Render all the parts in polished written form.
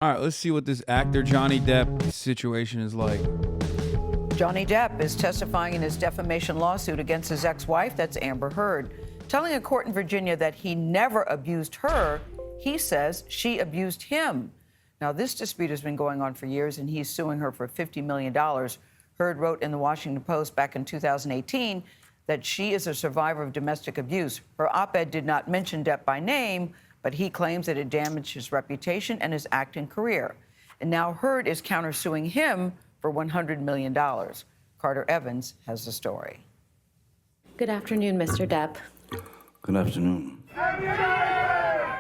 All right, let's see what this actor Johnny Depp situation is like. Johnny Depp is testifying in his defamation lawsuit against his ex-wife, that's Amber Heard, telling a court in Virginia that he never abused her. He says she abused him. Now, this dispute has been going on for years, and he's suing her for $50 million. Heard wrote in the Washington Post back in 2018 that she is a survivor of domestic abuse. Her op-ed did not mention Depp by name, but he claims that it damaged his reputation and his acting career. And now Heard is countersuing him for $100 million. Carter Evans has the story. Good afternoon, Mr. Depp. Good afternoon.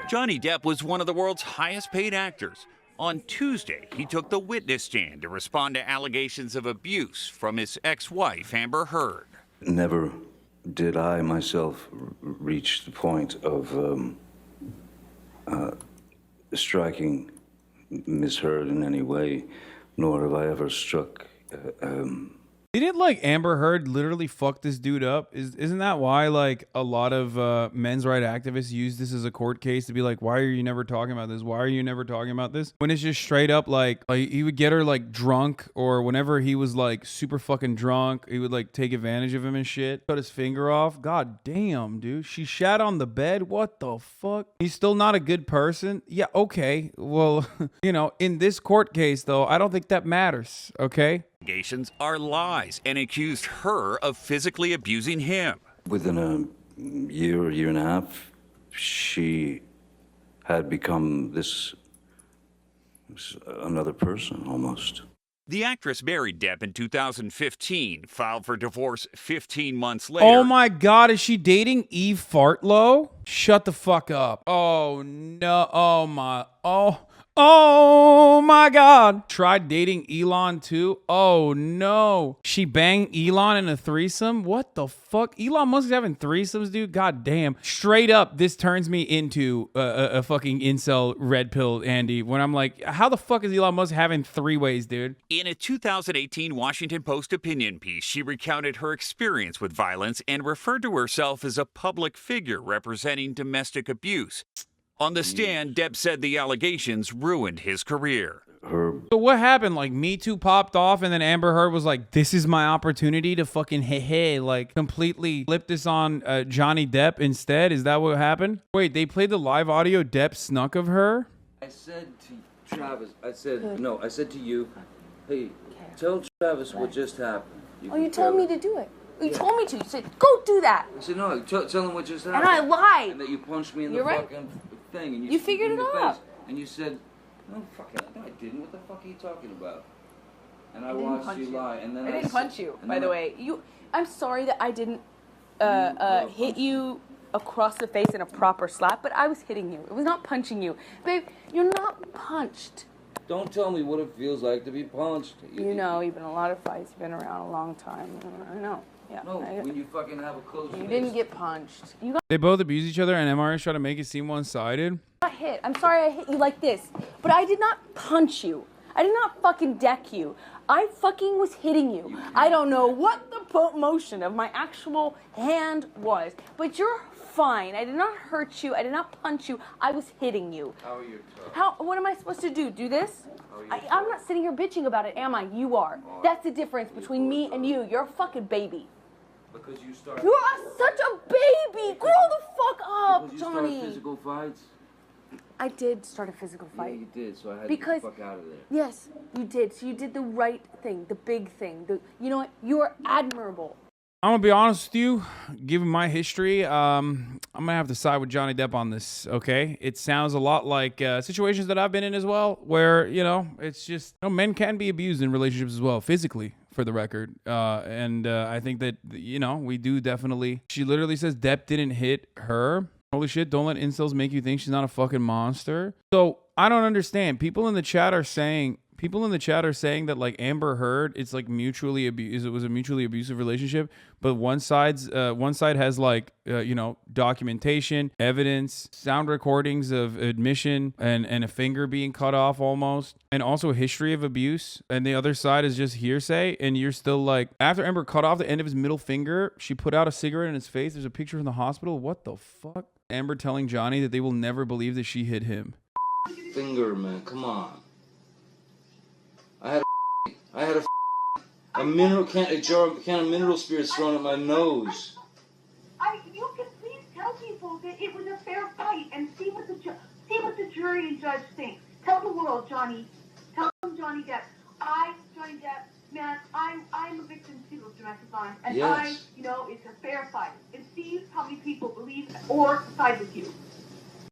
Johnny Depp was one of the world's highest paid actors. On Tuesday, he took the witness stand to respond to allegations of abuse from his ex-wife, Amber Heard. Never did I myself reach the point of striking Miss Heard in any way, nor have I ever struck. Didn't like Amber Heard literally fuck this dude up? Isn't that why like a lot of men's rights activists use this as a court case to be like, why are you never talking about this? Why are you never talking about this? When it's just straight up like he would get her like drunk, or whenever he was like super fucking drunk, he would like take advantage of him and shit. Cut his finger off. God damn, dude. She shat on the bed. What the fuck? He's still not a good person? Yeah, okay. Well, you know, in this court case though, I don't think that matters, okay? Allegations are lies and accused her of physically abusing him. Within a year and a half, she had become this another person almost. The actress married Depp in 2015, filed for divorce 15 months later. Oh my God, is she dating Eve Fartlow? Shut the fuck up. Oh no, oh my God. Tried dating Elon too? Oh no. She banged Elon in a threesome? What the fuck? Elon Musk is having threesomes, dude? God damn. Straight up, this turns me into a fucking incel red pill, Andy, when I'm like, how the fuck is Elon Musk having three ways, dude? In a 2018 Washington Post opinion piece, she recounted her experience with violence and referred to herself as a public figure representing domestic abuse. On the stand, Depp said the allegations ruined his career. So what happened? Like Me Too popped off and then Amber Heard was like, this is my opportunity to fucking like completely flip this on Johnny Depp instead? Is that what happened? Wait, they played the live audio Depp snuck of her? I said to Travis, I said to you, hey, tell Travis what just happened. You told me to do it. You told me to. You said, go do that. I said, no, tell him what just happened. And I lied. And that you punched me in the fucking thing. And you figured it out. And you said, no, I didn't. What the fuck are you talking about? And I watched you lie. And then I didn't punch you, by the way. I'm sorry that I didn't hit you across the face in a proper slap, but I was hitting you. It was not punching you. Babe, you're not punched. Don't tell me what it feels like to be punched. You know, you've been in a lot of fights. You've been around a long time. I know. Yeah. No, when you fucking have a close You didn't get punched. You got They both abuse each other and MRS try to make it seem one-sided. hit. I'm sorry I hit you like this, but I did not punch you. I did not fucking deck you. I fucking was hitting you. I don't know what the motion of my actual hand was, but you're fine. I did not hurt you. I did not punch you. I was hitting you. How are you tough? What am I supposed to do? Do this? I'm not sitting here bitching about it, am I? You are. That's the difference between me and you. You're a fucking baby. Because you started. You are such a baby. Grow the fuck up, because you Johnny. started physical fights. I did start a physical fight. Yeah, you did. So I had Because- to get the fuck out of there. Yes, you did. So you did the right thing, the big thing. You know what? You are admirable. I'm gonna be honest with you, given my history, I'm gonna have to side with Johnny Depp on this, okay? It sounds a lot like situations that I've been in as well, where, you know, it's just, you know, men can be abused in relationships as well, physically, for the record. And I think that, you know, we do definitely, she literally says Depp didn't hit her. Holy shit, don't let incels make you think she's not a fucking monster. So, I don't understand. People in the chat are saying that like Amber Heard, it's like mutually abuse. It was a mutually abusive relationship, but one side has like you know, documentation, evidence, sound recordings of admission, and a finger being cut off almost, and also a history of abuse. And the other side is just hearsay. And you're still like, after Amber cut off the end of his middle finger, she put out a cigarette in his face. There's a picture from the hospital. What the fuck? Amber telling Johnny that they will never believe that she hit him. Finger, man, come on. I had a mineral can of mineral spirits thrown at my nose. You can please tell people that it was a fair fight and see what the jury and judge think. Tell the world, Johnny. Tell them, Johnny Depp. Johnny Depp, man, I'm a victim too of domestic violence, and yes. It's a fair fight. And see how many people believe or side with you.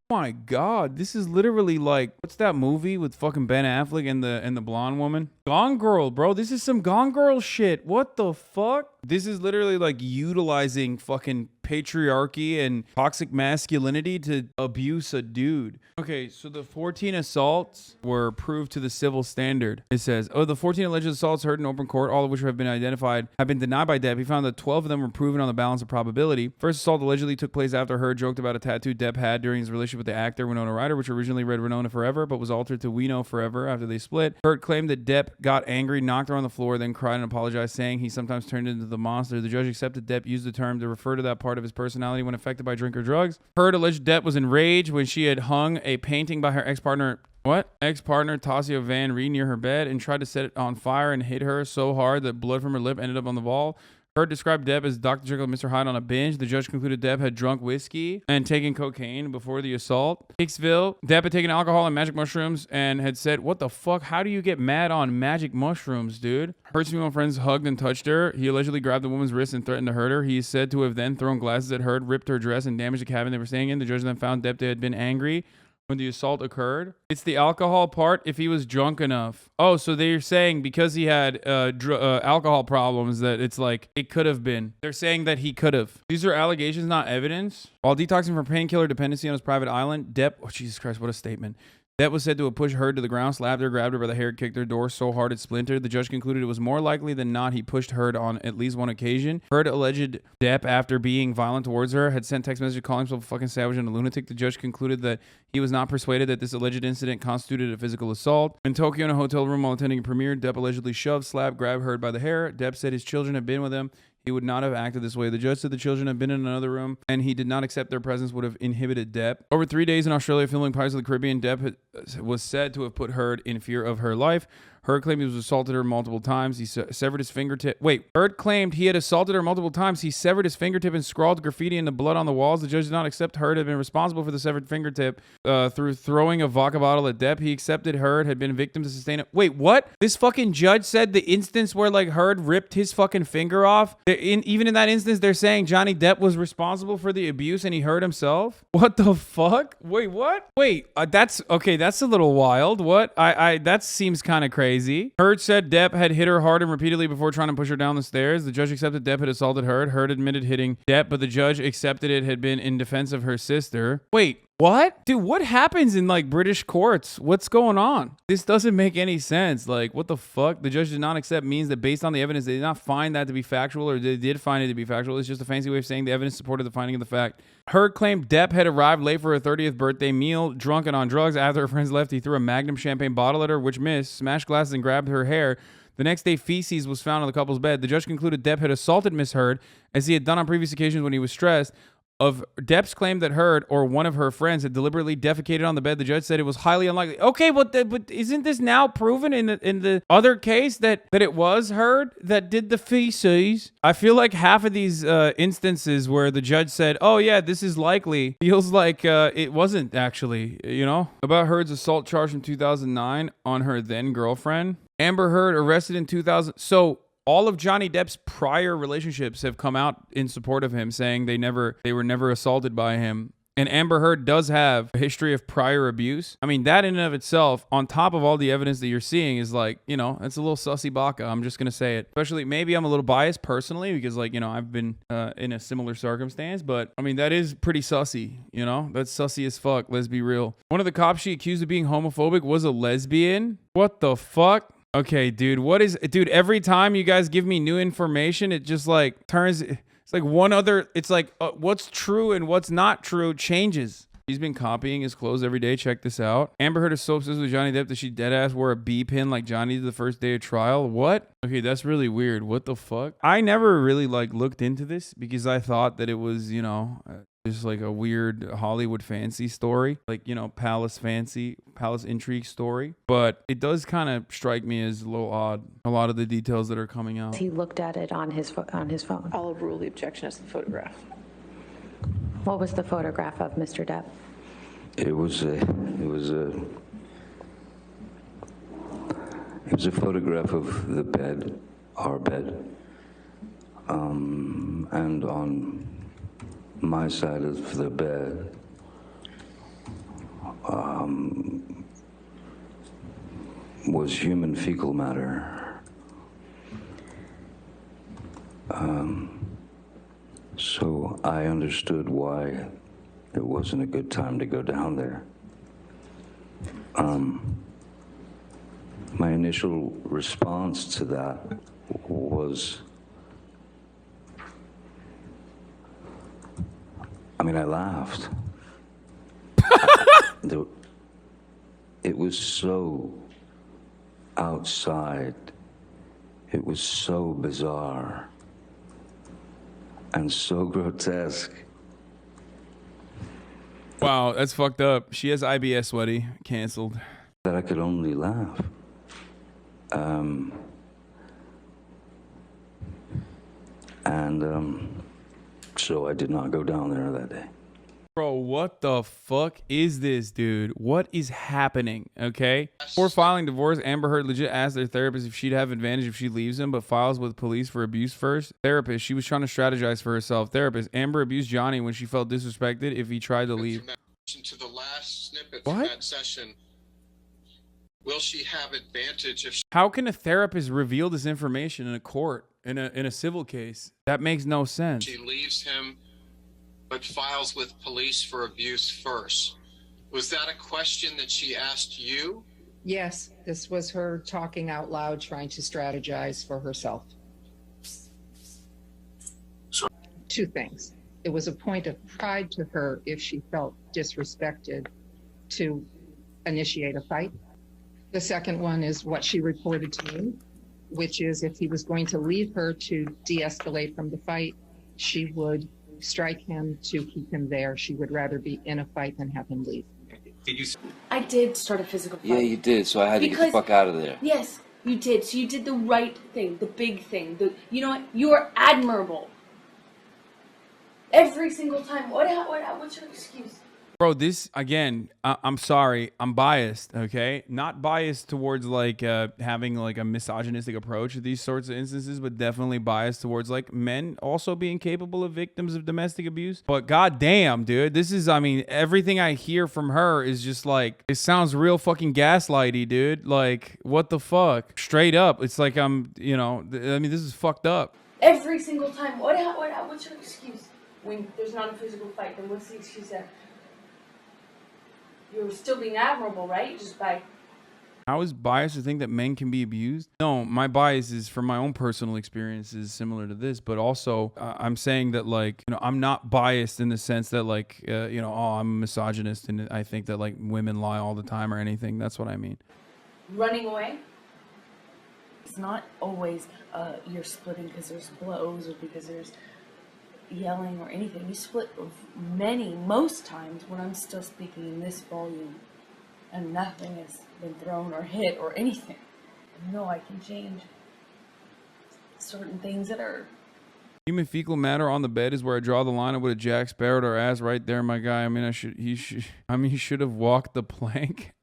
Oh my God, this is literally like, what's that movie with fucking Ben Affleck and the blonde woman? Gone Girl, bro. This is some Gone Girl shit. What the fuck? This is literally like utilizing fucking patriarchy and toxic masculinity to abuse a dude. Okay, so the 14 assaults were proved to the civil standard. It says, the 14 alleged assaults heard in open court, all of which have been identified, have been denied by Depp. He found that 12 of them were proven on the balance of probability. First assault allegedly took place after Heard joked about a tattoo Depp had during his relationship with the actor Winona Ryder, which originally read Winona Forever, but was altered to We Know Forever after they split. Heard claimed that Depp got angry, knocked her on the floor, then cried and apologized, saying he sometimes turned into the monster. The judge accepted Depp used the term to refer to that part of his personality when affected by drink or drugs. Heard alleged Depp was enraged when she had hung a painting by her ex-partner Tasia Van Ree near her bed and tried to set it on fire and hit her so hard that blood from her lip ended up on the wall. Heard described Depp as Dr. Jekyll and Mr. Hyde on a binge. The judge concluded Depp had drunk whiskey and taken cocaine before the assault. Hicksville, Depp had taken alcohol and magic mushrooms and had said, what the fuck? How do you get mad on magic mushrooms, dude? Heard's female friends hugged and touched her. He allegedly grabbed the woman's wrist and threatened to hurt her. He is said to have then thrown glasses at Heard, ripped her dress, and damaged the cabin they were staying in. The judge then found Depp had been angry when the assault occurred. It's the alcohol part if he was drunk enough. Oh, so they're saying because he had alcohol problems that it's like it could have been. They're saying that he could have. These are allegations, not evidence. While detoxing from painkiller dependency on his private island, Depp, oh Jesus Christ, what a statement. Depp was said to have pushed Heard to the ground, slapped her, grabbed her by the hair, kicked her door so hard it splintered. The judge concluded it was more likely than not he pushed Heard on at least one occasion. Heard alleged Depp, after being violent towards her, had sent text messages calling himself a fucking savage and a lunatic. The judge concluded that he was not persuaded that this alleged incident constituted a physical assault. In Tokyo, in a hotel room while attending a premiere, Depp allegedly shoved, slapped, grabbed Heard by the hair. Depp said his children had been with him. He would not have acted this way. The judge said the children had been in another room and he did not accept their presence would have inhibited Depp. Over 3 days in Australia filming Pirates of the Caribbean, Depp was said to have put Heard in fear of her life. Heard claimed he was assaulted her multiple times. He severed his fingertip. Heard claimed he had assaulted her multiple times. He severed his fingertip and scrawled graffiti in the blood on the walls. The judge did not accept Heard had been responsible for the severed fingertip through throwing a vodka bottle at Depp. He accepted Heard had been a victim to sustain it. Wait, what? This fucking judge said the instance where like Heard ripped his fucking finger off. Even in that instance, they're saying Johnny Depp was responsible for the abuse and he hurt himself. What the fuck? Wait, what? Wait, that's okay. That's a little wild. What? That seems kind of crazy. Heard said Depp had hit her hard and repeatedly before trying to push her down the stairs. The judge accepted Depp had assaulted Heard. Heard admitted hitting Depp, but the judge accepted it had been in defense of her sister. Wait, what? Dude, what happens in like British courts? What's going on? This doesn't make any sense. Like, what the fuck? The judge did not accept means that based on the evidence, they did not find that to be factual, or they did find it to be factual. It's just a fancy way of saying the evidence supported the finding of the fact. Heard claimed Depp had arrived late for her 30th birthday meal, drunk and on drugs. After her friends left, he threw a Magnum champagne bottle at her, which missed, smashed glasses, and grabbed her hair. The next day, feces was found on the couple's bed. The judge concluded Depp had assaulted Miss Heard, as he had done on previous occasions when he was stressed. Of Depp's claim that Heard or one of her friends had deliberately defecated on the bed, the judge said it was highly unlikely. Okay, but isn't this now proven in the other case that it was Heard that did the feces? I feel like half of these instances where the judge said, "Oh yeah, this is likely," feels like it wasn't actually. You know, about Heard's assault charge from 2009 on her then girlfriend. Amber Heard arrested in 2000. So all of Johnny Depp's prior relationships have come out in support of him, saying they were never assaulted by him. And Amber Heard does have a history of prior abuse. I mean, that in and of itself, on top of all the evidence that you're seeing, is like, you know, it's a little sussy baka. I'm just going to say it. Especially, maybe I'm a little biased personally because, like, you know, I've been in a similar circumstance. But, I mean, that is pretty sussy, you know? That's sussy as fuck, let's be real. One of the cops she accused of being homophobic was a lesbian. What the fuck? Okay, dude, every time you guys give me new information, it just like turns, it's like it's like what's true and what's not true changes. He's been copying his clothes every day. Check this out. Amber Heard is so obsessed with Johnny Depp that she deadass wore a B pin like Johnny did the first day of trial. What? Okay, that's really weird. What the fuck? I never really like looked into this because I thought that it was, you know, Just like a weird Hollywood fancy story, like, you know, palace intrigue story. But it does kind of strike me as a little odd, a lot of the details that are coming out. He looked at it on his phone. I'll overrule the objection as the photograph. What was the photograph of, Mr. Depp? It was a photograph of the bed, our bed, and on my side of the bed was human fecal matter. So I understood why it wasn't a good time to go down there. My initial response to that was, I laughed. It was so outside. It was so bizarre and so grotesque. Wow, that's fucked up. She has IBS, sweaty. Canceled. That I could only laugh. So I did not go down there that day. Bro, what the fuck is this, dude? What is happening? Okay. Before filing divorce, Amber Heard legit asked their therapist if she'd have advantage if she leaves him, but files with police for abuse first. Therapist, she was trying to strategize for herself. Therapist, Amber abused Johnny when she felt disrespected if he tried to leave. To the last snippet What? from that session, will she have advantage if How can a therapist reveal this information in a court, in a civil case? That makes no sense. she leaves him but files with police for abuse first? Was that a question that she asked you? Yes, this was her talking out loud, trying to strategize for herself. Two things. It was a point of pride to her if she felt disrespected to initiate a fight. The second one is what she reported to me, which is if he was going to leave her to de-escalate from the fight, she would strike him to keep him there. She would rather be in a fight than have him leave. I did start a physical fight. Yeah, you did, so I had to get the fuck out of there. Yes, you did. So you did the right thing, the big thing. You know what? You are admirable. Every single time. What's your excuse? Bro, this, again, I'm sorry. I'm biased, okay? Not biased towards, like, having, like, a misogynistic approach to these sorts of instances, but definitely biased towards, like, men also being capable of victims of domestic abuse. But goddamn, dude, this is, everything I hear from her is just, like, it sounds real fucking gaslighty, dude. Like, what the fuck? Straight up. It's like this is fucked up. Every single time. What's your excuse? When there's not a physical fight, then what's the excuse there? You're still being admirable, right? Just by... How is biased to think that men can be abused? No, my bias is from my own personal experiences similar to this, but also I'm saying that, like, I'm not biased in the sense that, like, I'm a misogynist and I think that, like, women lie all the time or anything. That's what I mean. Running away? It's not always you're splitting because there's blows or because there's yelling or anything. You split most times when I'm still speaking in this volume and nothing has been thrown or hit or anything. No, I can change certain things that are... Human fecal matter on the bed is where I draw the line. I would have Jack Sparrowed our ass right there, my guy. He should have walked the plank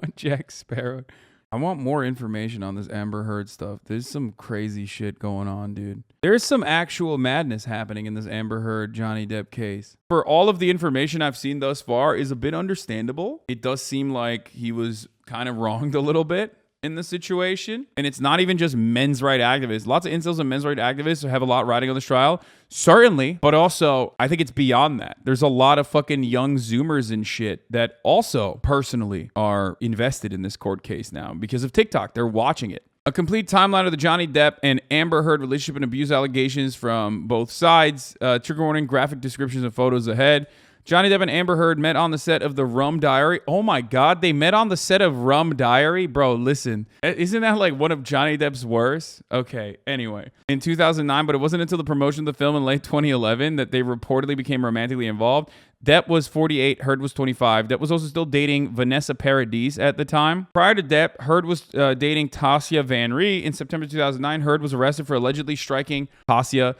on Jack Sparrow. I want more information on this Amber Heard stuff. There's some crazy shit going on, dude. There's some actual madness happening in this Amber Heard Johnny Depp case. For all of the information I've seen thus far is a bit understandable. It does seem like he was kind of wronged a little bit in the situation. And it's not even just men's right activists. Lots of incels and men's right activists have a lot riding on this trial. Certainly. But also, I think it's beyond that. There's a lot of fucking young Zoomers and shit that also personally are invested in this court case now because of TikTok. They're watching it. A complete timeline of the Johnny Depp and Amber Heard relationship and abuse allegations from both sides. Trigger warning, graphic descriptions and photos ahead. Johnny Depp and Amber Heard met on the set of The Rum Diary. Oh my God, they met on the set of Rum Diary? Bro, listen. Isn't that like one of Johnny Depp's worst? Okay, anyway. In 2009, but it wasn't until the promotion of the film in late 2011 that they reportedly became romantically involved. Depp was 48, Heard was 25. Depp was also still dating Vanessa Paradis at the time. Prior to Depp, Heard was dating Tasya Van Ree. In September 2009, Heard was arrested for allegedly striking Tasya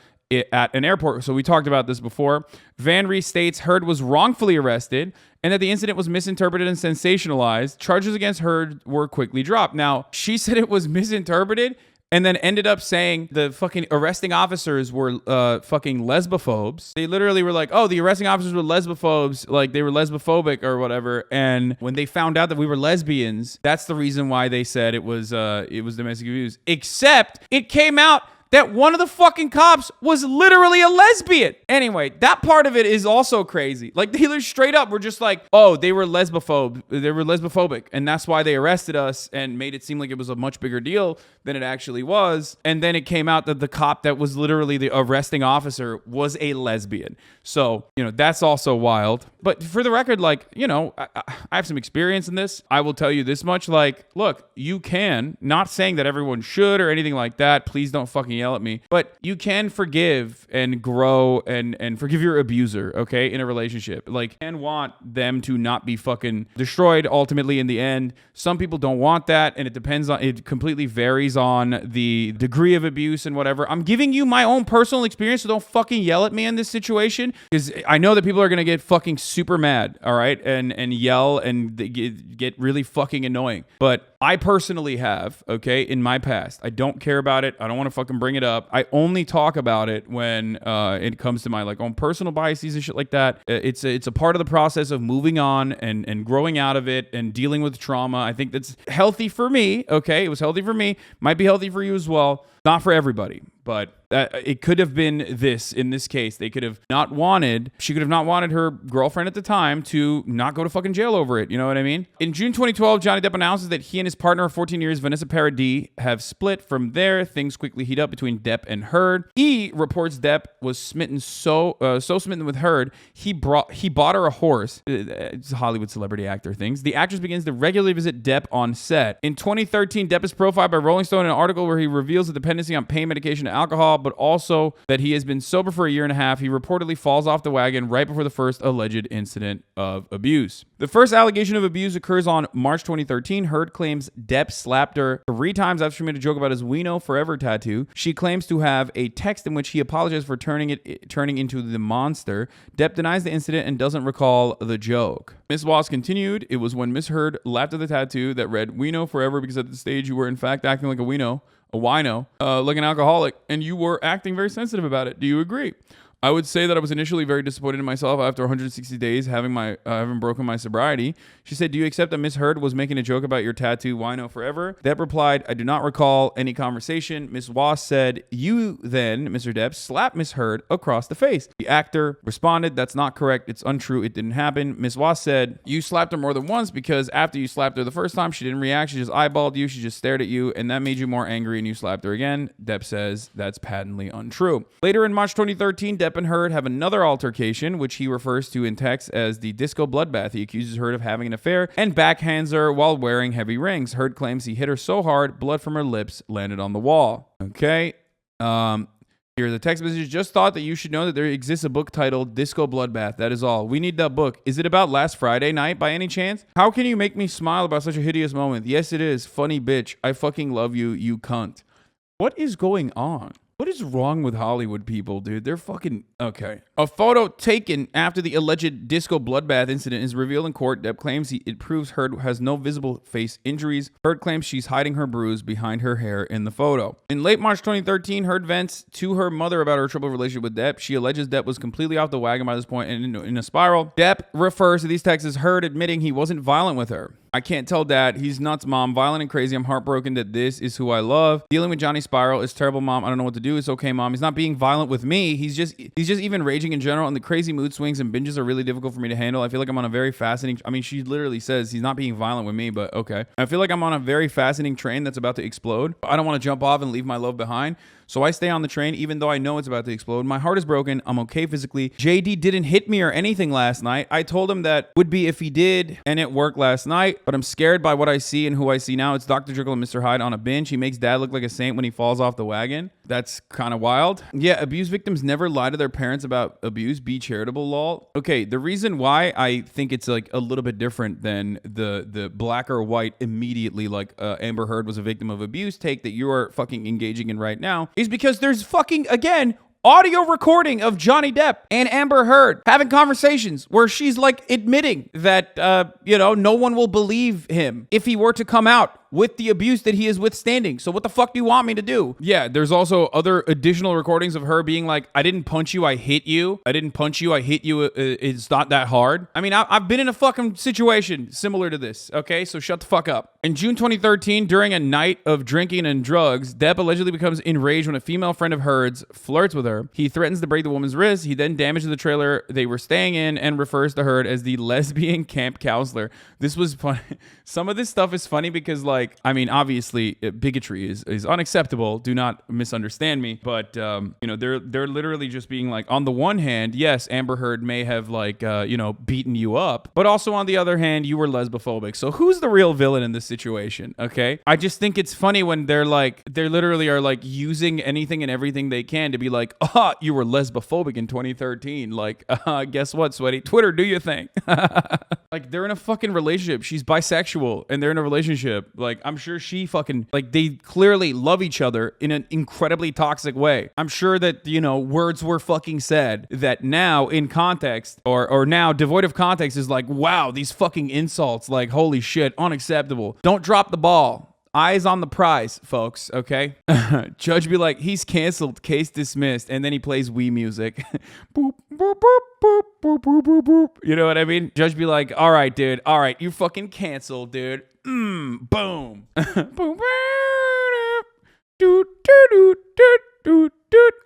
at an airport. So we talked about this before. Van Ree states Heard was wrongfully arrested and that the incident was misinterpreted and sensationalized. Charges against Heard were quickly dropped. Now, she said it was misinterpreted and then ended up saying the fucking arresting officers were fucking lesbophobes. They literally were like, oh, the arresting officers were lesbophobes, like they were lesbophobic or whatever. And when they found out that we were lesbians, that's the reason why they said it was domestic abuse. Except it came out that one of the fucking cops was literally a lesbian. Anyway, that part of it is also crazy. Like, they straight up were just like, oh, they were lesbophobic, and that's why they arrested us and made it seem like it was a much bigger deal than it actually was. And then it came out that the cop that was literally the arresting officer was a lesbian. So, that's also wild. But for the record, like, I have some experience in this. I will tell you this much, like, look, you can, not saying that everyone should or anything like that. Please don't fucking yell at me, but you can forgive and grow and forgive your abuser, okay, in a relationship. Like, and want them to not be fucking destroyed ultimately in the end. Some people don't want that, and it completely varies on the degree of abuse and whatever. I'm giving you my own personal experience, so don't fucking yell at me in this situation, because I know that people are gonna get fucking super mad, all right, and yell and get really fucking annoying. But I personally have, okay, in my past. I don't care about it. I don't want to fucking bring it up. I only talk about it when it comes to my like own personal biases and shit like that. It's a part of the process of moving on and growing out of it and dealing with trauma. I think that's healthy for me, okay? It was healthy for me. Might be healthy for you as well. Not for everybody, but it could have been this in this case. She could have not wanted her girlfriend at the time to not go to fucking jail over it. You know what I mean? In June 2012, Johnny Depp announces that he and his partner of 14 years, Vanessa Paradis, have split. From there, things quickly heat up between Depp and Heard. E reports Depp was smitten so smitten with Heard, he bought her a horse. It's Hollywood celebrity actor things. The actress begins to regularly visit Depp on set. In 2013, Depp is profiled by Rolling Stone in an article where he reveals the dependency on pain medication and alcohol, but also that he has been sober for a year and a half. He reportedly falls off the wagon right before the first alleged incident of abuse. The first allegation of abuse occurs on March 2013. Heard claims Depp slapped her 3 times after she made a joke about his "We Know Forever" tattoo. She claims to have a text in which he apologized for turning into the monster. Depp denies the incident and doesn't recall the joke. Miss Wass continued, "It was when Miss Heard laughed at the tattoo that read 'We Know Forever' because at the stage you were in fact acting like a wino, like an alcoholic, and you were acting very sensitive about it. Do you agree?" I would say that I was initially very disappointed in myself after 160 days having broken my sobriety. She said, "Do you accept that Miss Heard was making a joke about your tattoo, Wino Forever?" Depp replied, "I do not recall any conversation." Miss Wass said, "You then, Mr. Depp, slapped Miss Heard across the face." The actor responded, "That's not correct. It's untrue. It didn't happen." Miss Wass said, "You slapped her more than once because after you slapped her the first time, she didn't react. She just eyeballed you. She just stared at you, and that made you more angry, and you slapped her again." Depp says that's patently untrue. Later in March 2013, Depp and Heard have another altercation, which he refers to in text as the disco bloodbath. He accuses Heard of having an affair and backhands her while wearing heavy rings. Heard claims he hit her so hard, blood from her lips landed on the wall. Okay. Here's the text message. "Just thought that you should know that there exists a book titled Disco Bloodbath. That is all. We need that book. Is it about last Friday night by any chance? How can you make me smile about such a hideous moment? Yes, it is. Funny bitch. I fucking love you, you cunt." What is going on? What is wrong with Hollywood people, dude? They're fucking... Okay. A photo taken after the alleged disco bloodbath incident is revealed in court. Depp claims it proves Heard has no visible face injuries. Heard claims she's hiding her bruise behind her hair in the photo. In late March 2013, Heard vents to her mother about her troubled relationship with Depp. She alleges Depp was completely off the wagon by this point and in a spiral. Depp refers to these texts as Heard admitting he wasn't violent with her. I can't tell dad. He's nuts, mom. Violent and crazy. I'm heartbroken that this is who I love. Dealing with Johnny's spiral is terrible, mom. I don't know what to do. It's okay, mom. He's not being violent with me. He's just even raging in general, and the crazy mood swings and binges are really difficult for me to handle. I feel like I'm on a very fascinating, I mean, she literally says he's not being violent with me, but okay. I feel like I'm on a very fascinating train that's about to explode. I don't want to jump off and leave my love behind. So I stay on the train even though I know it's about to explode. My heart is broken. I'm okay physically. JD didn't hit me or anything last night. I told him that would be if he did, and it worked last night, but I'm scared by what I see and who I see now. It's Dr. Jekyll and Mr. Hyde on a binge. He makes dad look like a saint when he falls off the wagon. That's kind of wild. Yeah, abuse victims never lie to their parents about abuse. Be charitable, lol. Okay, the reason why I think it's like a little bit different than the black or white immediately like Amber Heard was a victim of abuse take that you are fucking engaging in right now is because there's fucking, again, audio recording of Johnny Depp and Amber Heard having conversations where she's like admitting that, no one will believe him if he were to come out with the abuse that he is withstanding. So what the fuck do you want me to do? Yeah, there's also other additional recordings of her being like, I didn't punch you, I hit you. I didn't punch you, I hit you. It's not that hard. I mean, I've been in a fucking situation similar to this, okay? So shut the fuck up. In June 2013, during a night of drinking and drugs, Depp allegedly becomes enraged when a female friend of Heard's flirts with her. He threatens to break the woman's wrist. He then damages the trailer they were staying in and refers to Heard as the lesbian camp counselor. This was fun. Some of this stuff is funny because, like, I mean, obviously, bigotry is unacceptable. Do not misunderstand me. But, they're literally just being like, on the one hand, yes, Amber Heard may have, like, beaten you up. But also, on the other hand, you were lesbophobic. So who's the real villain in this situation? Okay? I just think it's funny when they're literally are, like, using anything and everything they can to be like, you were lesbophobic in 2013. Like, guess what, sweaty? Twitter, do your thing. Like, they're in a fucking relationship. She's bisexual, and they're in a relationship. Like, I'm sure she fucking, like, they clearly love each other in an incredibly toxic way. I'm sure that, words were fucking said that now in context, or now devoid of context is like, wow, these fucking insults, like, holy shit, unacceptable. Don't drop the ball. Eyes on the prize, folks, okay? Judge be like, he's canceled, case dismissed, and then he plays Wii music. Boop, boop, boop, boop, boop, boop, boop, boop. You know what I mean? Judge be like, all right, dude, all right, you fucking canceled, dude. Boom. Boom.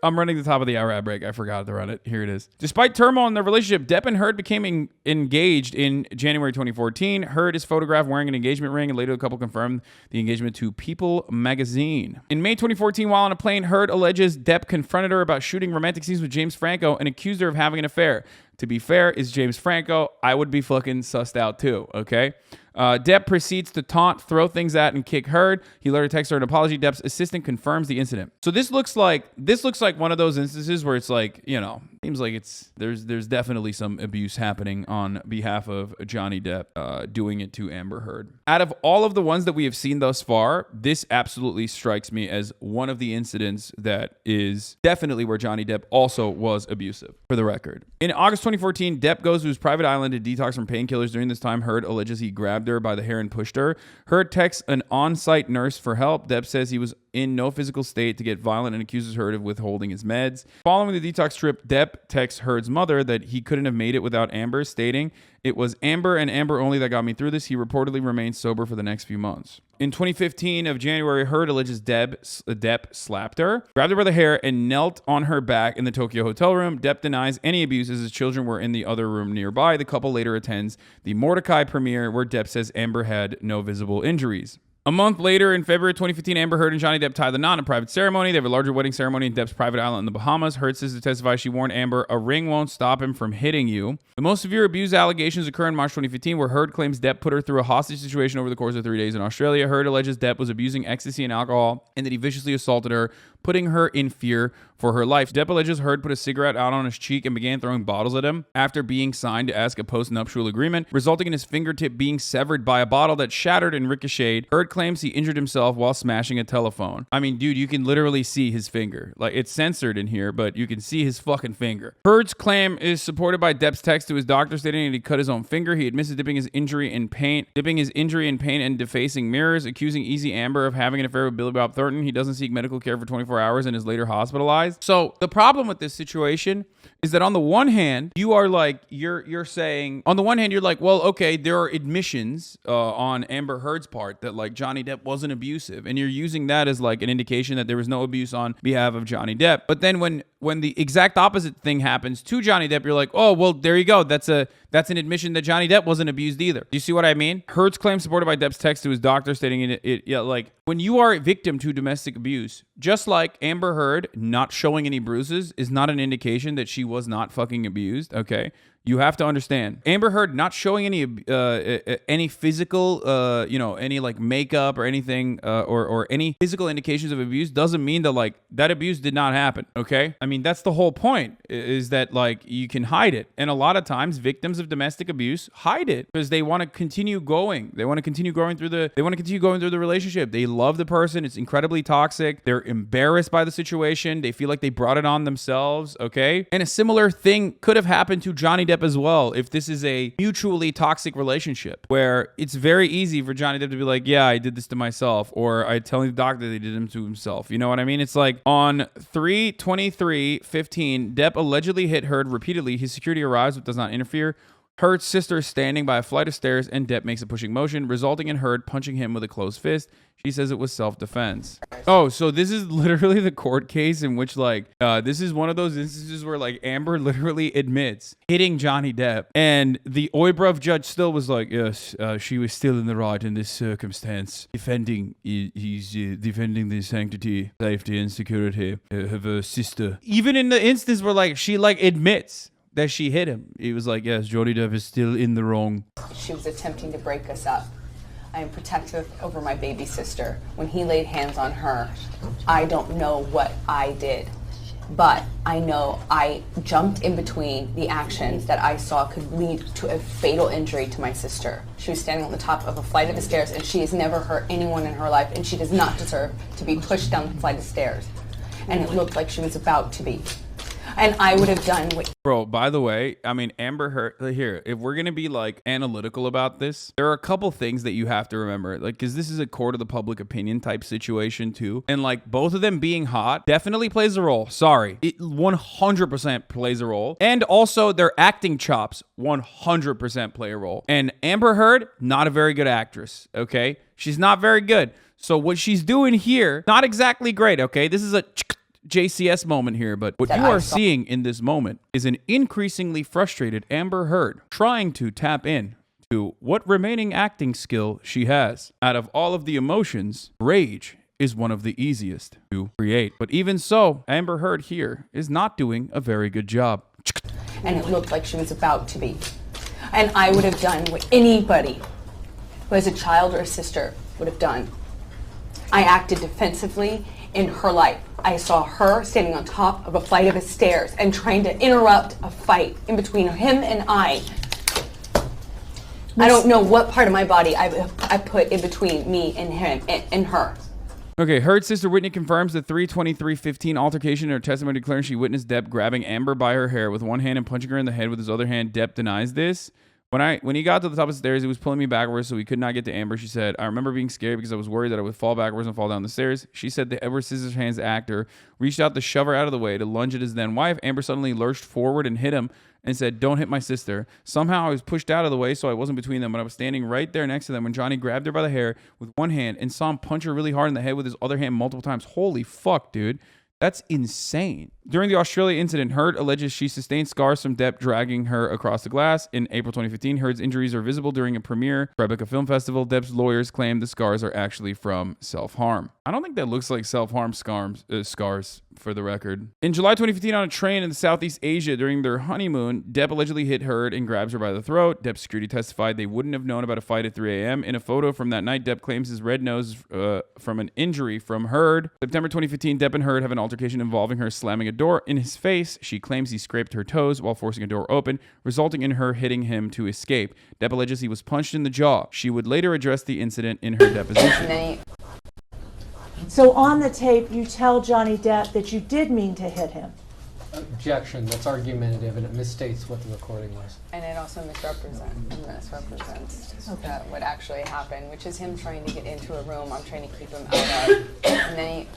I'm running the top of the hour ad break. I forgot to run it. Here it is. Despite turmoil in their relationship, Depp and Heard became engaged in January 2014. Heard is photographed wearing an engagement ring, and later the couple confirmed the engagement to People magazine. In May 2014, while on a plane, Heard alleges Depp confronted her about shooting romantic scenes with James Franco and accused her of having an affair. To be fair, is James Franco. I would be fucking sussed out too, okay? Depp proceeds to taunt, throw things at, and kick Heard. He later texts her an apology. Depp's assistant confirms the incident. So this looks like one of those instances where it's like, seems like there's definitely some abuse happening on behalf of Johnny Depp doing it to Amber Heard. Out of all of the ones that we have seen thus far, this absolutely strikes me as one of the incidents that is definitely where Johnny Depp also was abusive, for the record. In August 2014, Depp goes to his private island to detox from painkillers. During this time, Heard alleges he grabbed her by the hair and pushed her. Heard texts an on-site nurse for help. Depp says he was in no physical state to get violent and accuses Heard of withholding his meds. Following the detox trip, Depp texts Heard's mother that he couldn't have made it without Amber, stating, "It was Amber and Amber only that got me through this." He reportedly remained sober for the next few months. In 2015 of January, Heard alleges Depp slapped her, grabbed her by the hair, and knelt on her back in the Tokyo hotel room. Depp denies any abuse as his children were in the other room nearby. The couple later attends the Mordecai premiere where Depp says Amber had no visible injuries. A month later, in February 2015, Amber Heard and Johnny Depp tie the knot in a private ceremony. They have a larger wedding ceremony in Depp's private island in the Bahamas. Heard says to testify she warned Amber, "A ring won't stop him from hitting you." The most severe abuse allegations occur in March 2015, where Heard claims Depp put her through a hostage situation over the course of 3 days in Australia. Heard alleges Depp was abusing ecstasy and alcohol, and that he viciously assaulted her, putting her in fear for her life. Depp alleges Heard put a cigarette out on his cheek and began throwing bottles at him after being signed to ask a post-nuptial agreement, resulting in his fingertip being severed by a bottle that shattered and ricocheted. Heard claims he injured himself while smashing a telephone. I mean, dude, you can literally see his finger. Like, it's censored in here, but you can see his fucking finger. Heard's claim is supported by Depp's text to his doctor stating that he cut his own finger. He admits to dipping his injury in paint and defacing mirrors, accusing Easy Amber of having an affair with Billy Bob Thornton. He doesn't seek medical care for 24 hours and is later hospitalized. So the problem with this situation is that on the one hand, you are like, you're saying, on the one hand, you're like, well, okay, there are admissions on Amber Heard's part that like Johnny Depp wasn't abusive. And you're using that as like an indication that there was no abuse on behalf of Johnny Depp. But then when the exact opposite thing happens to Johnny Depp, you're like, oh, well, there you go. That's an admission that Johnny Depp wasn't abused either. Do you see what I mean? Heard's claim supported by Depp's text to his doctor stating like, when you are a victim to domestic abuse, just like Amber Heard not showing any bruises is not an indication that she was not fucking abused, okay? You have to understand, Amber Heard not showing any physical, any like makeup or anything, or any physical indications of abuse doesn't mean that like that abuse did not happen. Okay, I mean that's the whole point, is that like you can hide it, and a lot of times victims of domestic abuse hide it because they want to continue going. They want to continue going through the relationship. They love the person. It's incredibly toxic. They're embarrassed by the situation. They feel like they brought it on themselves. Okay, and a similar thing could have happened to Johnny Depp as well, if this is a mutually toxic relationship where it's very easy for Johnny Depp to be like, yeah, I did this to myself, or I telling the doctor they did him to himself. You know what I mean? It's like on 3/23/15, Depp allegedly hit Heard repeatedly. His security arrives but does not interfere. Heard's sister is standing by a flight of stairs and Depp makes a pushing motion, resulting in Heard punching him with a closed fist. She says it was self-defense. Oh, so this is literally the court case in which like, this is one of those instances where like Amber literally admits hitting Johnny Depp. And the Oybrow judge still was like, yes, she was still in the right in this circumstance. He's defending the sanctity, safety, and security of her sister. Even in the instance where like, she like admits that she hit him. He was like, yes, Johnny Depp is still in the wrong. She was attempting to break us up. I am protective over my baby sister. When he laid hands on her, I don't know what I did, but I know I jumped in between the actions that I saw could lead to a fatal injury to my sister. She was standing on the top of a flight of stairs, and she has never hurt anyone in her life, and she does not deserve to be pushed down the flight of stairs. And it looked like she was about to be. And I would have done what... Bro, by the way, I mean, Amber Heard, here, if we're going to be like analytical about this, there are a couple things that you have to remember, like, because this is a court of the public opinion type situation too. And like both of them being hot definitely plays a role. Sorry. It 100% plays a role. And also their acting chops 100% play a role. And Amber Heard, not a very good actress. Okay. She's not very good. So what she's doing here, not exactly great. Okay. This is a JCS moment here, but what you are seeing in this moment is an increasingly frustrated Amber Heard trying to tap in to what remaining acting skill she has. Out of all of the emotions, rage is one of the easiest to create. But even so, Amber Heard here is not doing a very good job. And it looked like she was about to be. And I would have done what anybody who has a child or a sister would have done. I acted defensively in her life. I saw her standing on top of a flight of stairs and trying to interrupt a fight in between him and I. I don't know what part of my body I put in between me and him and her. Okay, Heard's sister Whitney confirms the 3/23/15 altercation in her testimony, declaring she witnessed Depp grabbing Amber by her hair with one hand and punching her in the head with his other hand. Depp denies this. When he got to the top of the stairs, he was pulling me backwards so he could not get to Amber. She said, I remember being scared because I was worried that I would fall backwards and fall down the stairs. She said the Edward Scissorhands actor reached out to shove her out of the way to lunge at his then wife. Amber suddenly lurched forward and hit him and said, don't hit my sister. Somehow I was pushed out of the way so I wasn't between them, but I was standing right there next to them when Johnny grabbed her by the hair with one hand and saw him punch her really hard in the head with his other hand multiple times. Holy fuck, dude. That's insane. During the Australia incident, Heard alleges she sustained scars from Depp dragging her across the glass. In April 2015, Heard's injuries are visible during a premiere Tribeca Film Festival. Depp's lawyers claim the scars are actually from self-harm. I don't think that looks like self-harm scars, for the record. In July 2015, on a train in Southeast Asia during their honeymoon, Depp allegedly hit Heard and grabs her by the throat. Depp's security testified they wouldn't have known about a fight at 3 a.m. In a photo from that night, Depp claims his red nose from an injury from Heard. September 2015, Depp and Heard have an altercation involving her slamming a door in his face. She claims he scraped her toes while forcing a door open, resulting in her hitting him to escape. Depp alleges he was punched in the jaw. She would later address the incident in her deposition. So on the tape, you tell Johnny Depp that you did mean to hit him. Objection. That's argumentative, and it misstates what the recording was. And it also misrepresents what actually happened, which is him trying to get into a room I'm trying to keep him out of. And then he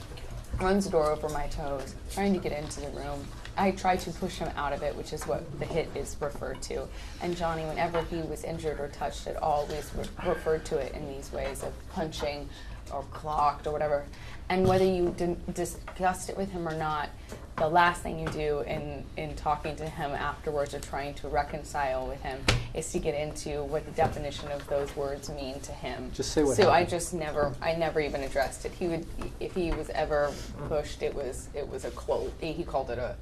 runs the door over my toes, trying to get into the room. I tried to push him out of it, which is what the hit is referred to. And Johnny, whenever he was injured or touched, it always referred to it in these ways of punching or clocked or whatever. And whether you discussed it with him or not, the last thing you do in talking to him afterwards or trying to reconcile with him is to get into what the definition of those words mean to him. Just say what So happened. I never even addressed it. He would, if he was ever pushed, it was a cold. He called it a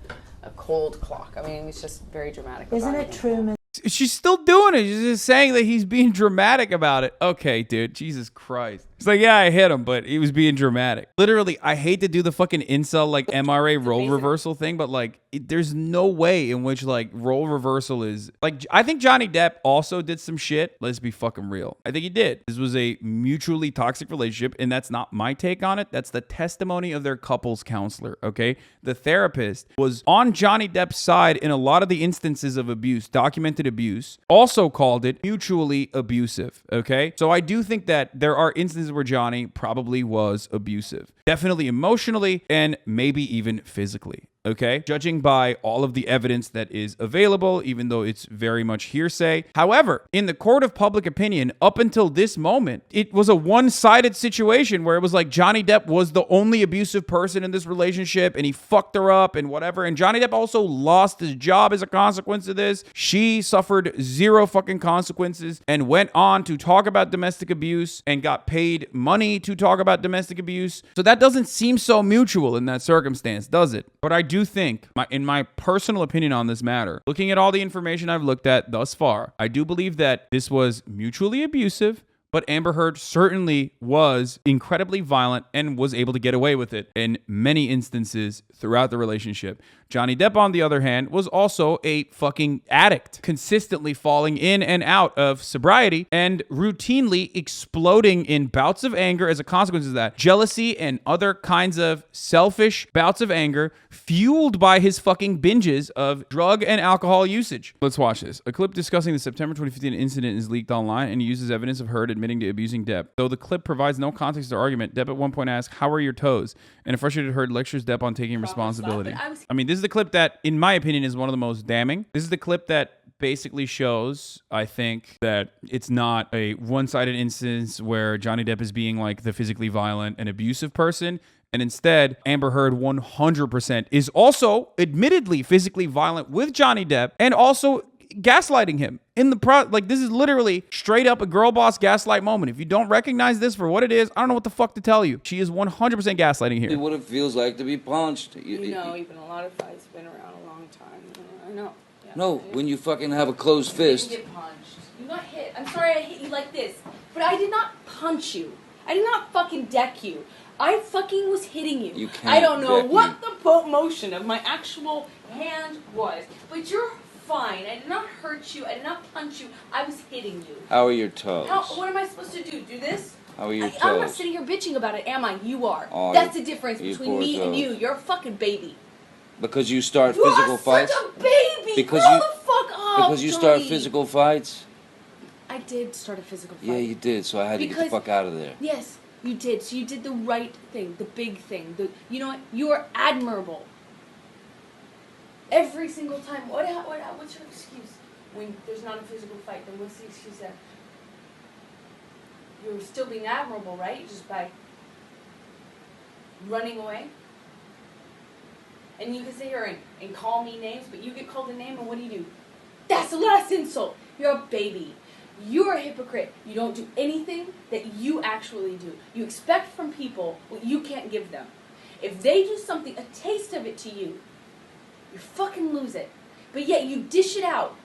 cold clock. I mean, it was just very dramatic. Isn't it true, She's still doing it. She's just saying that he's being dramatic about it. Okay, dude. Jesus Christ. It's like, yeah, I hit him, but he was being dramatic. Literally, I hate to do the fucking incel, like, MRA role reversal thing, but, like, there's no way in which, like, role reversal is... Like, I think Johnny Depp also did some shit. Let's be fucking real. I think he did. This was a mutually toxic relationship, and that's not my take on it. That's the testimony of their couples counselor, okay? The therapist was on Johnny Depp's side in a lot of the instances of abuse, documented abuse, also called it mutually abusive, okay? So I do think that there are instances where Johnny probably was abusive. Definitely emotionally and maybe even physically. Okay, judging by all of the evidence that is available, even though it's very much hearsay. However, in the court of public opinion, up until this moment, it was a one-sided situation where it was like Johnny Depp was the only abusive person in this relationship and he fucked her up and whatever. And Johnny Depp also lost his job as a consequence of this. She suffered zero fucking consequences and went on to talk about domestic abuse and got paid money to talk about domestic abuse. So that doesn't seem so mutual in that circumstance, does it? But I do think, in my personal opinion on this matter, looking at all the information I've looked at thus far, I do believe that this was mutually abusive, but Amber Heard certainly was incredibly violent and was able to get away with it in many instances throughout the relationship. Johnny Depp, on the other hand, was also a fucking addict, consistently falling in and out of sobriety and routinely exploding in bouts of anger as a consequence of that. Jealousy and other kinds of selfish bouts of anger fueled by his fucking binges of drug and alcohol usage. Let's watch this. A clip discussing the September 2015 incident is leaked online and uses evidence of Heard admitting to abusing Depp. Though the clip provides no context or argument, Depp at one point asks, "How are your toes?" And a frustrated Heard lectures Depp on taking responsibility. I mean, this is the clip that, in my opinion, is one of the most damning. This is the clip that basically shows, I think, that it's not a one-sided instance where Johnny Depp is being like the physically violent and abusive person. And instead, Amber Heard 100% is also admittedly physically violent with Johnny Depp and also gaslighting him in the like, this is literally straight up a girl boss gaslight moment. If you don't recognize this for what it is, I don't know what the fuck to tell you. She is 100% gaslighting here. What it feels like to be punched. You know, even a lot of fights been around a long time. I know. Yeah, no, when you fucking have a closed fist. You get punched. You got hit. I'm sorry I hit you like this, but I did not punch you. I did not fucking deck you. I fucking was hitting you. You can't I don't know deck what me. the motion of my actual hand was, but you're fine. I did not hurt you. I did not punch you. I was hitting you. How are your toes? What am I supposed to do? Do this? How are your toes? I'm not sitting here bitching about it, am I? You are. Oh, that's the difference you between poor me and toes. you. You're a fucking baby. Because you start You physical are fights? such a baby. Because Grow you, the fuck up, because you start Johnny. physical fights? I did start a physical fight. Yeah, you did, so I had to get the fuck out of there. Yes, you did. So you did the right thing, the big thing. You know what? You are admirable. Every single time. What's your excuse? When there's not a physical fight, then what's the excuse there? You're still being admirable, right? Just by running away? And you can sit here and call me names, but you get called a name, and what do? That's the last insult. You're a baby. You're a hypocrite. You don't do anything that you actually do. You expect from people what you can't give them. If they do something, a taste of it to you, you fucking lose it. But yet you dish it out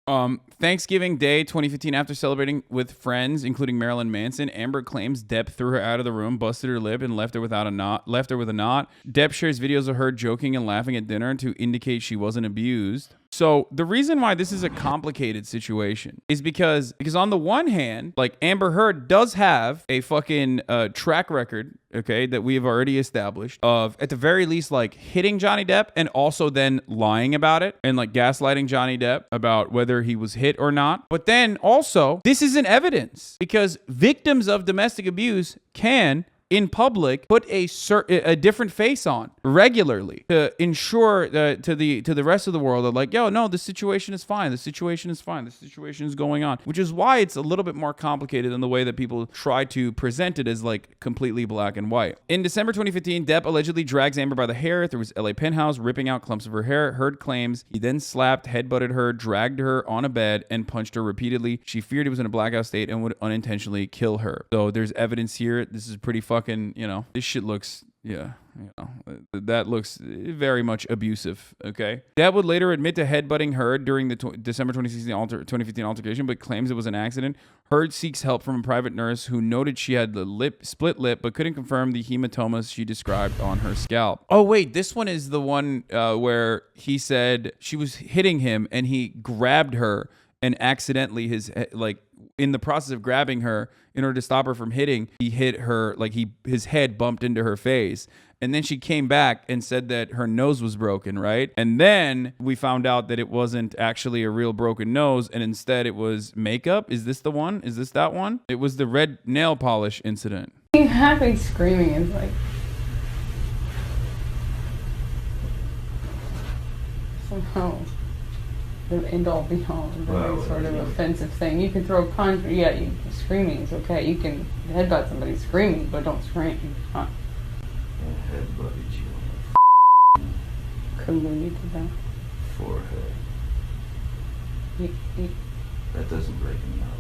Thanksgiving Day 2015, after celebrating with friends, including Marilyn Manson, Amber claims Depp threw her out of the room, busted her lip, and left her with a knot. Depp shares videos of her joking and laughing at dinner to indicate she wasn't abused. So the reason why this is a complicated situation is because on the one hand, like, Amber Heard does have a fucking track record, okay, that we have already established of, at the very least, like, hitting Johnny Depp and also then lying about it and like gaslighting Johnny Depp about whether he was hit or not. But then also, this isn't evidence because victims of domestic abuse can, in public, put a different face on regularly to ensure to the rest of the world that, like, yo, no, the situation is fine. The situation is fine. The situation is going on, which is why it's a little bit more complicated than the way that people try to present it as like completely black and white. In December 2015, Depp allegedly drags Amber by the hair through his LA penthouse, ripping out clumps of her hair. Heard claims he then slapped, headbutted her, dragged her on a bed, and punched her repeatedly. She feared he was in a blackout state and would unintentionally kill her. So there's evidence here. This is pretty fucking, this shit looks, that looks very much abusive, okay? Depp would later admit to headbutting Heard during the December 2015 altercation, but claims it was an accident. Heard seeks help from a private nurse who noted she had the split lip, but couldn't confirm the hematomas she described on her scalp. Oh, wait, this one is the one where he said she was hitting him and he grabbed her and accidentally in the process of grabbing her, in order to stop her from hitting, he hit her, like his head bumped into her face. And then she came back and said that her nose was broken, right? And then we found out that it wasn't actually a real broken nose, and instead it was makeup. Is this the one? Is this that one? It was the red nail polish incident. Happy screaming is like somehow the end all be all, very sort of offensive thing. You can throw a punch, screaming is okay. You can headbutt somebody screaming, but don't scream. Huh? I headbutted you on the Kundalini to that. forehead. That doesn't break me out.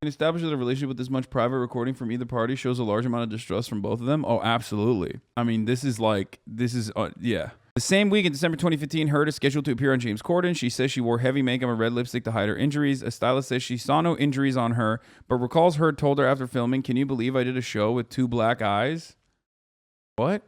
Can establish that a relationship with this much private recording from either party shows a large amount of distrust from both of them? Oh, absolutely. I mean, yeah. The same week in December 2015, Heard is scheduled to appear on James Corden. She says she wore heavy makeup and red lipstick to hide her injuries. A stylist says she saw no injuries on her, but recalls Heard told her after filming, "Can you believe I did a show with 2 black eyes?" What?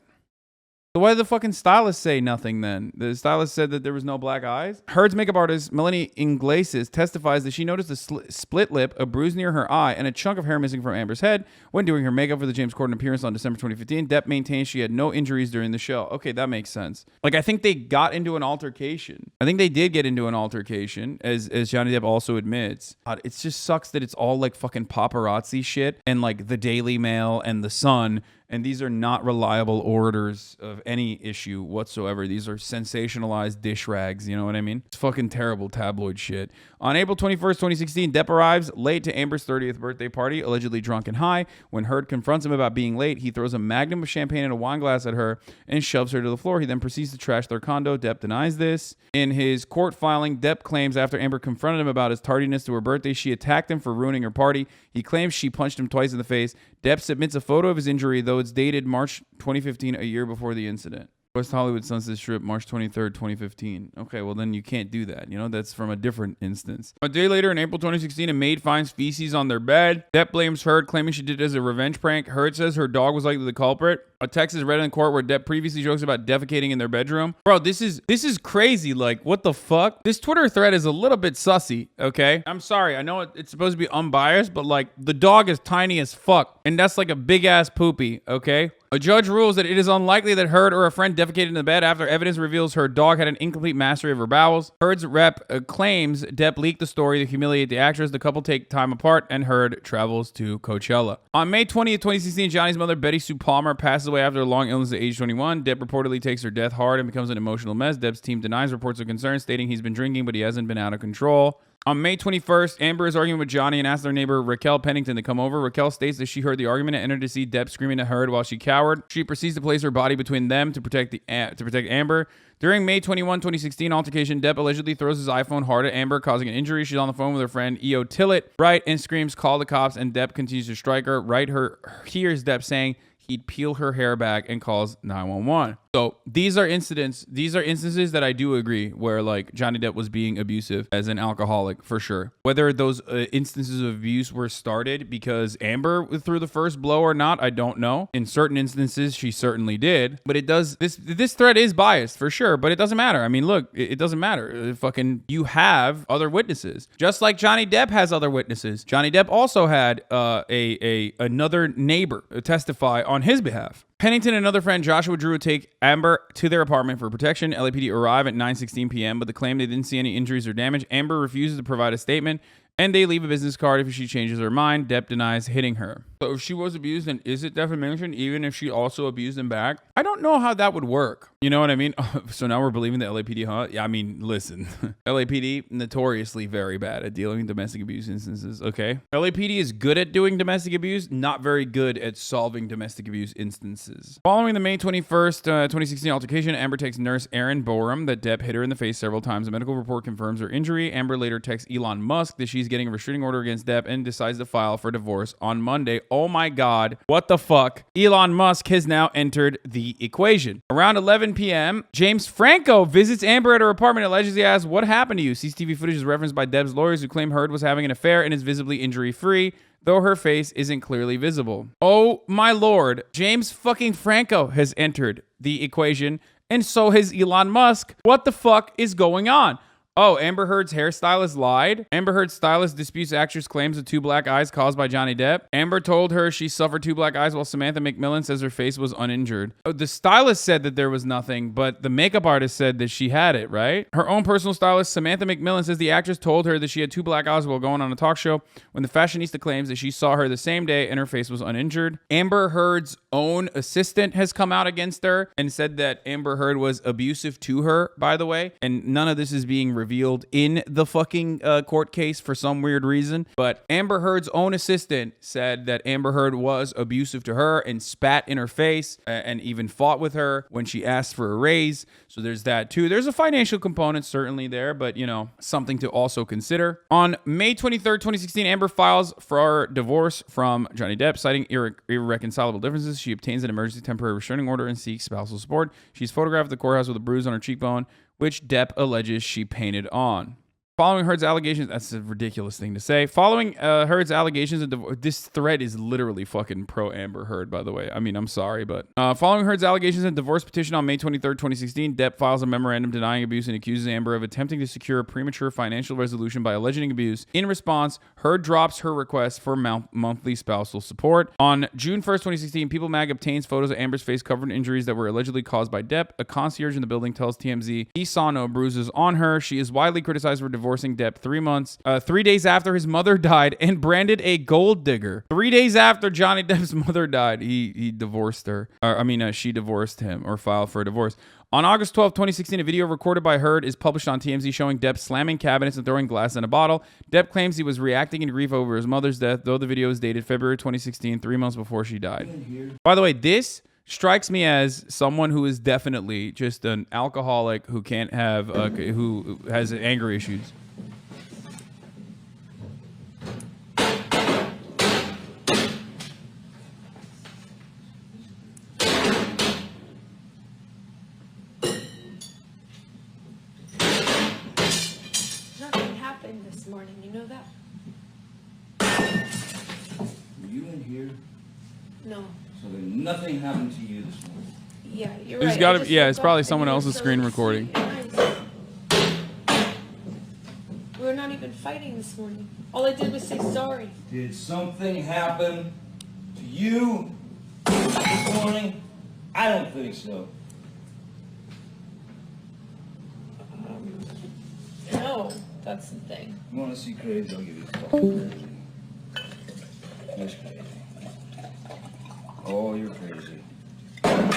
So why did the fucking stylist say nothing then? The stylist said that there was no black eyes? Heard's makeup artist, Melanie Iglesias, testifies that she noticed a split lip, a bruise near her eye, and a chunk of hair missing from Amber's head when doing her makeup for the James Corden appearance on December 2015. Depp maintains she had no injuries during the show. Okay, that makes sense. Like, I think they got into an altercation. I think they did get into an altercation, as Johnny Depp also admits. God, it just sucks that it's all like fucking paparazzi shit and like the Daily Mail and the Sun. And these are not reliable orators of any issue whatsoever. These are sensationalized dish rags. You know what I mean? It's fucking terrible tabloid shit. On April 21st, 2016, Depp arrives late to Amber's 30th birthday party, allegedly drunk and high. When Heard confronts him about being late, he throws a magnum of champagne and a wine glass at her and shoves her to the floor. He then proceeds to trash their condo. Depp denies this. In his court filing, Depp claims after Amber confronted him about his tardiness to her birthday, she attacked him for ruining her party. He claims she punched him twice in the face. Depp submits a photo of his injury, though it's dated March 2015, a year before the incident. West Hollywood Sunset Strip, March 23rd, 2015. Okay, well then you can't do that. That's from a different instance. A day later, in April 2016, a maid finds feces on their bed. Depp blames Heard, claiming she did it as a revenge prank. Heard says her dog was likely the culprit. A text is read in court where Depp previously jokes about defecating in their bedroom. Bro, this is crazy. Like, what the fuck? This Twitter thread is a little bit sussy, okay? I'm sorry. I know it's supposed to be unbiased, but like, the dog is tiny as fuck. And that's like a big ass poopy, okay? A judge rules that it is unlikely that Heard or a friend defecated in the bed after evidence reveals her dog had an incomplete mastery of her bowels. Heard's rep claims Depp leaked the story to humiliate the actress. The couple take time apart, and Heard travels to Coachella. On May 20th, 2016, Johnny's mother, Betty Sue Palmer, passes away after a long illness at age 21. Depp reportedly takes her death hard and becomes an emotional mess. Depp's team denies reports of concern, stating he's been drinking, but he hasn't been out of control. On May 21st, Amber is arguing with Johnny and asks their neighbor Raquel Pennington to come over. Raquel states that she heard the argument and entered to see Depp screaming at Heard while she cowered. She proceeds to place her body between them to protect Amber. During May 21, 2016 altercation, Depp allegedly throws his iPhone hard at Amber, causing an injury. She's on the phone with her friend E.O. Tillett, right, and screams, "Call the cops," and Depp continues to strike her. Right, hears Depp saying he'd peel her hair back and calls 911. So these are instances that I do agree where like Johnny Depp was being abusive as an alcoholic for sure. Whether those instances of abuse were started because Amber threw the first blow or not, I don't know. In certain instances, she certainly did. But it does, this thread is biased for sure, but it doesn't matter. I mean, look, it doesn't matter. Fucking, you have other witnesses. Just like Johnny Depp has other witnesses. Johnny Depp also had another neighbor testify on his behalf. Pennington and another friend, Joshua Drew, would take Amber to their apartment for protection. LAPD arrive at 9:16 p.m., but they claim they didn't see any injuries or damage. Amber refuses to provide a statement, and they leave a business card if she changes her mind. Depp denies hitting her. So if she was abused, then is it defamation even if she also abused him back? I don't know how that would work. You know what I mean? So now we're believing the LAPD, huh? Yeah, I mean, listen. LAPD, notoriously very bad at dealing with domestic abuse instances, okay? LAPD is good at doing domestic abuse, not very good at solving domestic abuse instances. Following the May 21st, 2016 altercation, Amber texts nurse Erin Borum that Depp hit her in the face several times. A medical report confirms her injury. Amber later texts Elon Musk that she's getting a restraining order against Depp and decides to file for divorce on Monday. Oh my God. What the fuck? Elon Musk has now entered the equation. Around 11 p.m., James Franco visits Amber at her apartment and allegedly asks, "What happened to you?" CCTV footage is referenced by Depp's lawyers who claim Heard was having an affair and is visibly injury-free, though her face isn't clearly visible. Oh my Lord. James fucking Franco has entered the equation, and so has Elon Musk. What the fuck is going on? Oh, Amber Heard's hairstylist lied. Amber Heard's stylist disputes actress claims of 2 black eyes caused by Johnny Depp. Amber told her she suffered 2 black eyes while Samantha McMillan says her face was uninjured. Oh, the stylist said that there was nothing, but the makeup artist said that she had it, right? Her own personal stylist, Samantha McMillan, says the actress told her that she had 2 black eyes while going on a talk show when the fashionista claims that she saw her the same day and her face was uninjured. Amber Heard's own assistant has come out against her and said that Amber Heard was abusive to her, by the way, and none of this is being revealed in the fucking court case for some weird reason. But Amber Heard's own assistant said that Amber Heard was abusive to her and spat in her face and even fought with her when she asked for a raise. So there's that too. There's a financial component certainly there, but you know, something to also consider. On May 23rd, 2016, Amber files for divorce from Johnny Depp, citing irreconcilable differences. She obtains an emergency temporary restraining order and seeks spousal support. She's photographed at the courthouse with a bruise on her cheekbone, which Depp alleges she painted on. Following Heard's allegations, that's a ridiculous thing to say. Following Heard's allegations, this thread is literally fucking pro Amber Heard, by the way. I mean, I'm sorry, but following Heard's allegations and divorce petition on May 23rd, 2016, Depp files a memorandum denying abuse and accuses Amber of attempting to secure a premature financial resolution by alleging abuse. In response, Heard drops her request for monthly spousal support. On June 1st, 2016, People Mag obtains photos of Amber's face covered in injuries that were allegedly caused by Depp. A concierge in the building tells TMZ he saw no bruises on her. She is widely criticized for divorcing Depp 3 days after his mother died and branded a gold digger. 3 days after Johnny Depp's mother died, he divorced her. She divorced him or filed for a divorce. On August 12, 2016, a video recorded by Heard is published on TMZ showing Depp slamming cabinets and throwing glass in a bottle. Depp claims he was reacting in grief over his mother's death, though the video is dated February 2016, 3 months before she died. By the way, this strikes me as someone who is definitely just an alcoholic who can't have, who has anger issues. Nothing happened this morning, you know that? Were you in here? No. So then nothing happened to you this morning? Yeah, you're There's right. gotta be, yeah, it's probably someone else's screen recording. We were not even fighting this morning. All I did was say sorry. Did something happen to you this morning? I don't think so. No, that's the thing. You want to see crazy? I'll give you fucking crazy. That's crazy. Oh, you're crazy.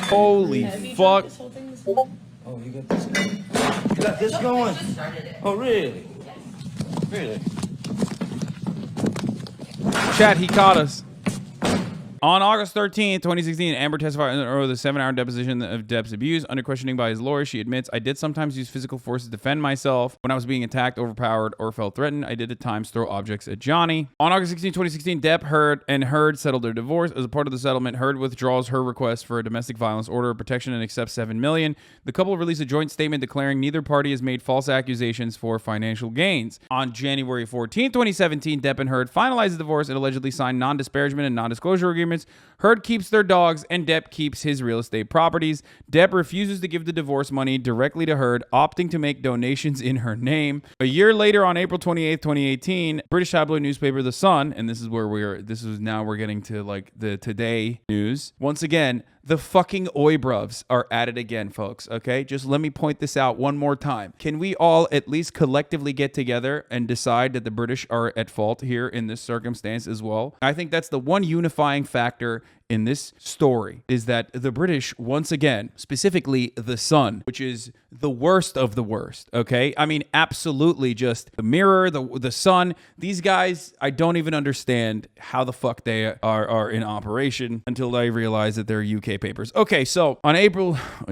Holy fuck. This whole thing this morning? Oh, you got this going? You got this going? Oh, really? Really? Chat, he caught us. On August 13th, 2016, Amber testified under the 7-hour deposition of Depp's abuse. Under questioning by his lawyer, she admits, I did sometimes use physical force to defend myself when I was being attacked, overpowered, or felt threatened. I did at times throw objects at Johnny. On August 16, 2016, Depp, Heard, and Heard settled their divorce. As a part of the settlement, Heard withdraws her request for a domestic violence order of protection and accepts $7 million. The couple released a joint statement declaring neither party has made false accusations for financial gains. On January 14, 2017, Depp and Heard finalized the divorce and allegedly signed non-disparagement and non-disclosure agreements. Heard keeps their dogs and Depp keeps his real estate properties. Depp refuses to give the divorce money directly to Heard, opting to make donations in her name. A year later, on April 28, 2018, British tabloid newspaper The Sun, and this is where we're getting to like the today news. Once again, the fucking Oibruvs are at it again, folks, okay? Just let me point this out one more time. Can we all at least collectively get together and decide that the British are at fault here in this circumstance as well? I think that's the one unifying factor in this story, is that the British, once again, specifically The Sun, which is the worst of the worst, okay? I mean, absolutely just the Mirror, the Sun. These guys, I don't even understand how the fuck they are in operation until I realize that they're UK papers. Okay, so a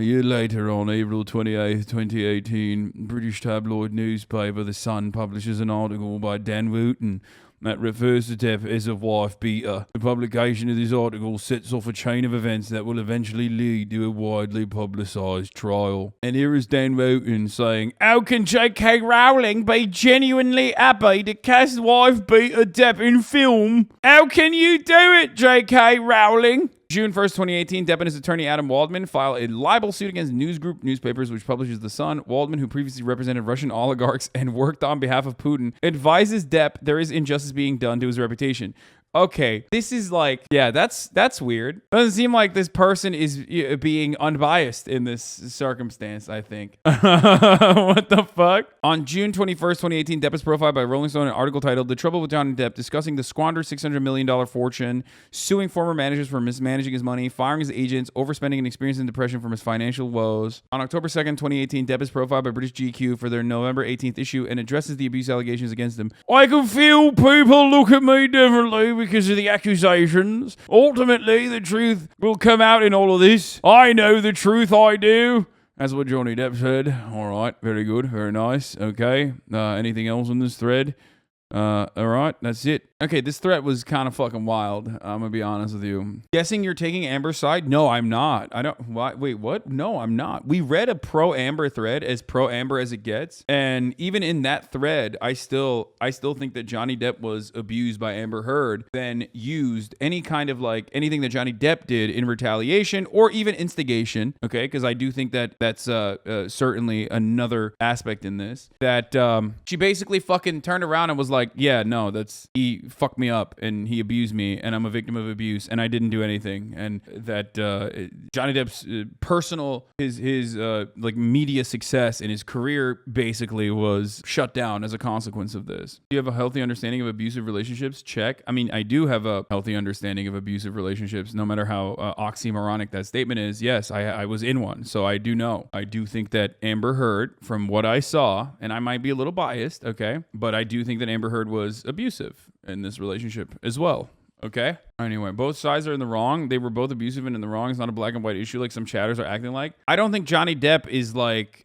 year later, on April 28th, 2018, British tabloid newspaper The Sun publishes an article by Dan Wooten that refers to Depp as a wife beater. The publication of this article sets off a chain of events that will eventually lead to a widely publicised trial. And here is Dan Wooten saying, how can J.K. Rowling be genuinely happy to cast wife beater Depp in film? How can you do it, J.K. Rowling? June 1st, 2018, Depp and his attorney Adam Waldman file a libel suit against News Group newspapers, which publishes The Sun. Waldman, who previously represented Russian oligarchs and worked on behalf of Putin, advises Depp there is injustice being done to his reputation. Okay, this is like, yeah, that's weird. Doesn't seem like this person is being unbiased in this circumstance, I think. What the fuck? On June 21st, 2018, Depp is profiled by Rolling Stone in an article titled The Trouble with Johnny Depp, discussing the squandered $600 million fortune, suing former managers for mismanaging his money, firing his agents, overspending, and experiencing depression from his financial woes. On October 2nd, 2018, Depp is profiled by British GQ for their November 18th issue and addresses the abuse allegations against him. I can feel people look at me differently because of the accusations. Ultimately, the truth will come out in all of this. I know the truth, I do. That's what Johnny Depp said. All right, very good, very nice. Okay, anything else in this thread? All right, that's it. Okay, this threat was kind of fucking wild. I'm gonna be honest with you. Guessing you're taking Amber's side? No, I'm not. I don't. Why? Wait, what? No, I'm not. We read a pro Amber thread, as pro Amber as it gets, and even in that thread, I still think that Johnny Depp was abused by Amber Heard, then used any kind of like anything that Johnny Depp did in retaliation or even instigation. Okay, because I do think that that's certainly another aspect in this. That she basically fucking turned around and was like, yeah, no, he fucked me up and he abused me and I'm a victim of abuse and I didn't do anything. And that Johnny Depp's personal, his like media success in his career basically was shut down as a consequence of this. Do you have a healthy understanding of abusive relationships? Check. I mean, I do have a healthy understanding of abusive relationships, no matter how oxymoronic that statement is. Yes, I was in one, so I do know. I do think that Amber Heard, from what I saw, and I might be a little biased, okay, but I do think that Amber Heard was abusive in this relationship as well. Okay. Anyway, both sides are in the wrong. They were both abusive and in the wrong. It's not a black and white issue like some chatters are acting like. I don't think Johnny Depp is like,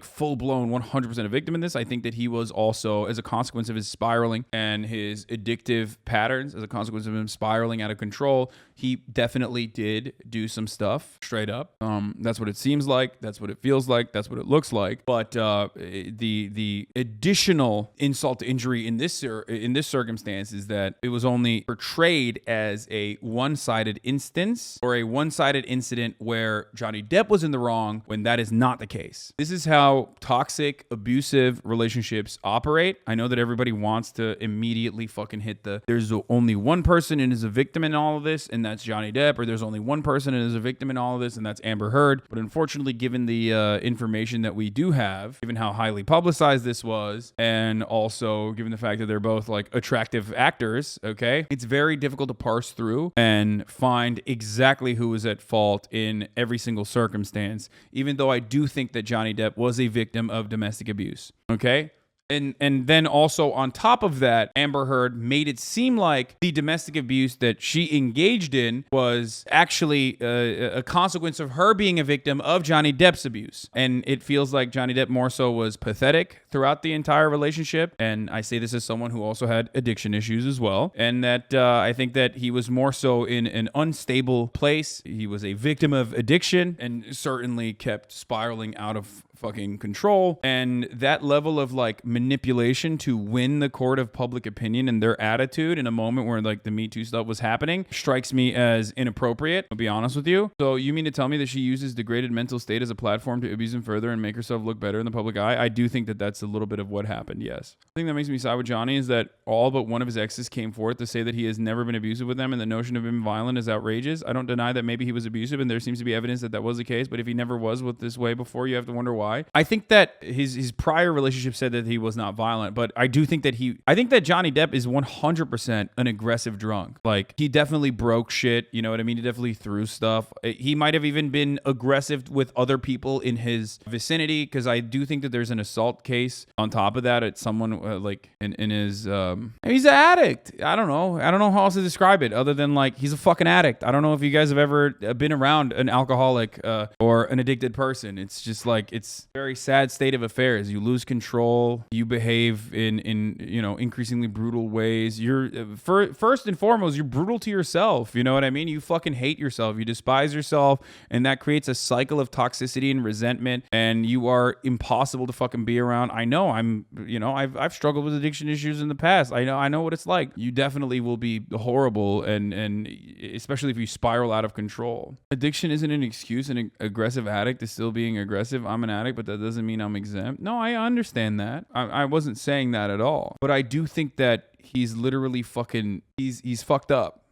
full blown 100% a victim in this. I think that he was also, as a consequence of his spiraling and his addictive patterns, as a consequence of him spiraling out of control, he definitely did do some stuff straight up. That's what it seems like. That's what it feels like. That's what it looks like. But the additional insult to injury in this circumstance is that it was only portrayed as a one-sided instance or a one-sided incident where Johnny Depp was in the wrong when that is not the case. This is how toxic, abusive relationships operate. I know that everybody wants to immediately fucking hit there's only one person and is a victim in all of this, and that's Johnny Depp, or there's only one person and is a victim in all of this, and that's Amber Heard. But unfortunately, given the information that we do have, given how highly publicized this was, and also given the fact that they're both like attractive actors, okay, it's very difficult to parse through and find exactly who was at fault in every single circumstance, even though I do think that Johnny Depp was a victim of domestic abuse, okay? And then also on top of that, Amber Heard made it seem like the domestic abuse that she engaged in was actually a consequence of her being a victim of Johnny Depp's abuse. And it feels like Johnny Depp more so was pathetic throughout the entire relationship. And I say this as someone who also had addiction issues as well. And that I think that he was more so in an unstable place. He was a victim of addiction and certainly kept spiraling out of fucking control. And that level of like manipulation to win the court of public opinion and their attitude in a moment where like the Me Too stuff was happening strikes me as inappropriate. I'll be honest with you. So you mean to tell me that she uses degraded mental state as a platform to abuse him further and make herself look better in the public eye? I do think that that's a little bit of what happened. Yes. The thing that makes me side with Johnny is that all but one of his exes came forth to say that he has never been abusive with them, and the notion of him violent is outrageous. I don't deny that maybe he was abusive, and there seems to be evidence that that was the case. But if he never was with this way before, you have to wonder why. I think that his prior relationship said that he was not violent, but I do think that I think that Johnny Depp is 100% an aggressive drunk. Like, he definitely broke shit. You know what I mean? He definitely threw stuff. He might have even been aggressive with other people in his vicinity, because I do think that there's an assault case on top of that at someone like in his he's an addict. I don't know how else to describe it other than like he's a fucking addict. I don't know if you guys have ever been around an alcoholic or an addicted person. It's just like, it's a very sad state of affairs. You lose control, you behave in increasingly brutal ways. You're first and foremost, you're brutal to yourself. You know what I mean? You fucking hate yourself, you despise yourself, and that creates a cycle of toxicity and resentment, and you are impossible to fucking be around. I know I've struggled with addiction issues in the past. I know what it's like. You definitely will be horrible, and especially if you spiral out of control. Addiction isn't an excuse. An aggressive addict is still being aggressive. I'm an addict, but that doesn't mean I'm exempt. No, I understand that. I wasn't saying that at all. But I do think that he's literally fucking, he's fucked up.